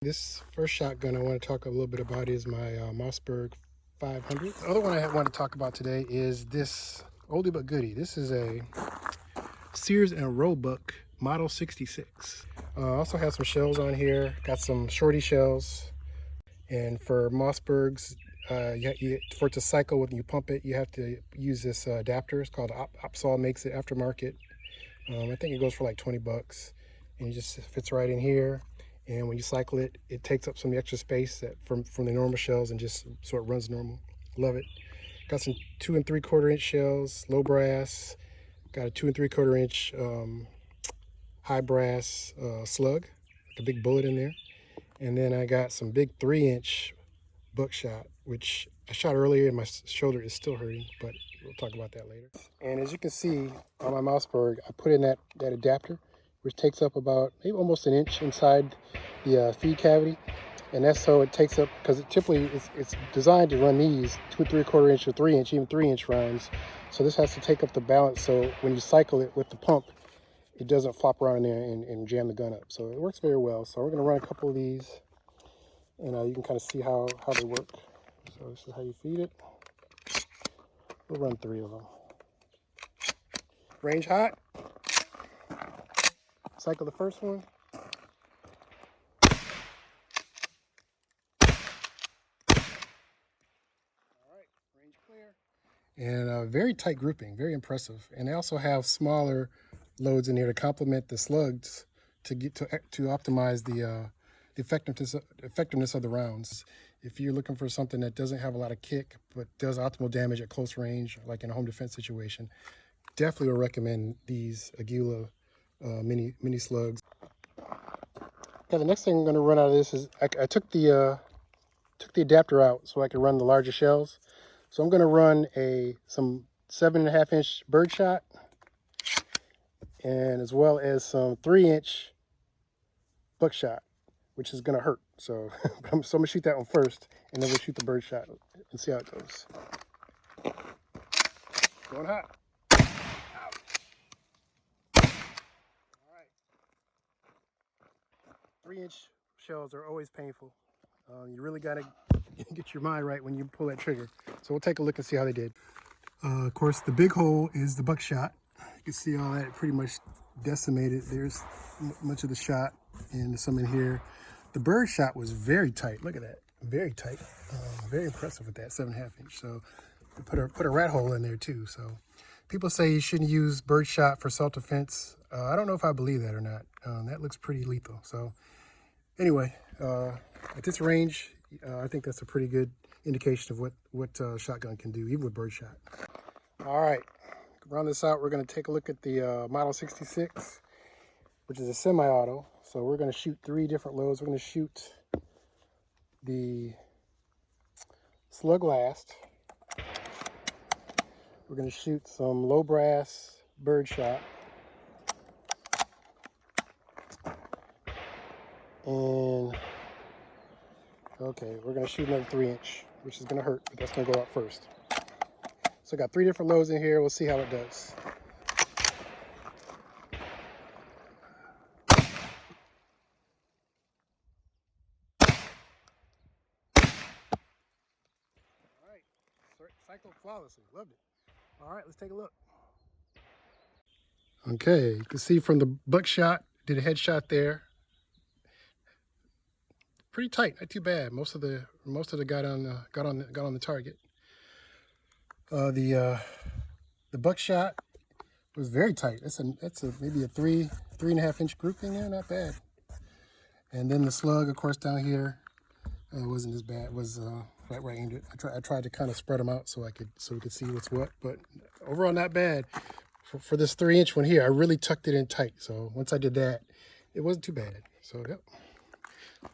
This first shotgun I want to talk a little bit about is my Mossberg 500. The other one I want to talk about today is this oldie but goodie. This is a Sears and Roebuck Model 66. Also has some shells on here. Got some shorty shells. And for Mossbergs, for it to cycle when you pump it, you have to use this adapter. It's called Opsol, makes it aftermarket. I think it goes for like 20 bucks. And it just fits right in here. And when you cycle it, it takes up some extra space from the normal shells and just sort of runs normal. Love it. Got some 2 3/4 inch shells, low brass. Got a 2 3/4 inch high brass slug, a big bullet in there. And then I got some big 3-inch buckshot, which I shot earlier and my shoulder is still hurting, but we'll talk about that later. And as you can see on my Mossberg, I put in that adapter, which takes up about maybe almost an inch inside the feed cavity. And that's so it takes up, because it's designed to run these 2 3/4 inch or 3-inch, even 3-inch rounds. So this has to take up the balance, so when you cycle it with the pump, it doesn't flop around in there and jam the gun up. So it works very well. So we're going to run a couple of these, and you can kind of see how they work. So this is how you feed it. We'll run 3 of them. Range hot. Cycle the first one. Range clear. And very tight grouping, very impressive. And they also have smaller loads in here to complement the slugs to optimize the effectiveness of the rounds. If you're looking for something that doesn't have a lot of kick but does optimal damage at close range, like in a home defense situation, definitely would recommend these Aguila mini slugs. Yeah, the next thing I'm going to run out of this is I took the adapter out so I could run the larger shells. So I'm going to run some 7.5 inch birdshot, and as well as some 3-inch buckshot, which is going to hurt. So, I'm going to shoot that one first, and then we'll shoot the birdshot and see how it goes. Going hot. All right. 3-inch shells are always painful. You really got to get your mind right when you pull that trigger. So we'll take a look and see how they did. Of course, the big hole is the buckshot. You can see all that pretty much decimated. There's much of the shot and some in here. The bird shot was very tight. Look at that, very tight. Very impressive with that 7.5 inch. So put a rat hole in there too. So people say you shouldn't use bird shot for self-defense. I don't know if I believe that or not. That looks pretty lethal. So anyway, at this range, I think that's a pretty good indication of what shotgun can do, even with birdshot. All right, round this out, we're going to take a look at the Model 66, which is a semi-auto. So we're going to shoot 3 different loads. We're going to shoot the slug last. We're going to shoot some low brass birdshot. And okay, we're going to shoot another 3-inch, which is going to hurt, but that's going to go out first. So I got 3 different loads in here. We'll see how it does. All right, cycled flawlessly. Loved it. All right, let's take a look. Okay, you can see from the buckshot, did a headshot there. Pretty tight, not too bad. Most of the got on the target. The buckshot was very tight. That's maybe a 3.5 inch grouping there, not bad. And then the slug, of course, down here wasn't as bad. It was right where I aimed it. I tried to kind of spread them out so we could see what's what, but overall not bad. For this 3-inch one here, I really tucked it in tight. So once I did that, it wasn't too bad. So yep.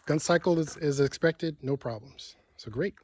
Gun cycle is expected, no problems. So great.